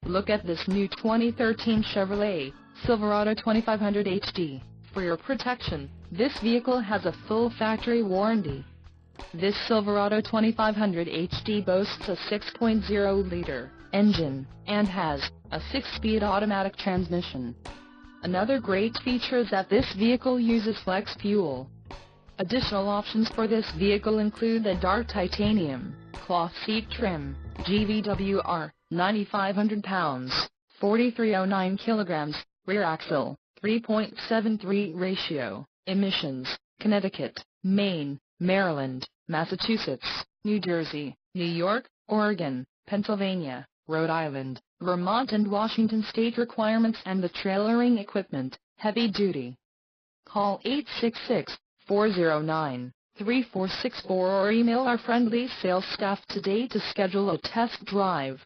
Look at this new 2013 Chevrolet Silverado 2500HD. For your protection, this vehicle has a full factory warranty. This Silverado 2500HD boasts a 6.0-liter engine and has a 6-speed automatic transmission. Another great feature is that this vehicle uses flex fuel. Additional options for this vehicle include the dark titanium cloth seat trim, GVWR, 9,500 pounds, 4,309 kilograms, rear axle, 3.73 ratio, emissions, Connecticut, Maine, Maryland, Massachusetts, New Jersey, New York, Oregon, Pennsylvania, Rhode Island, Vermont and Washington state requirements and the trailering equipment, heavy duty. Call 866-409-3464 or email our friendly sales staff today to schedule a test drive.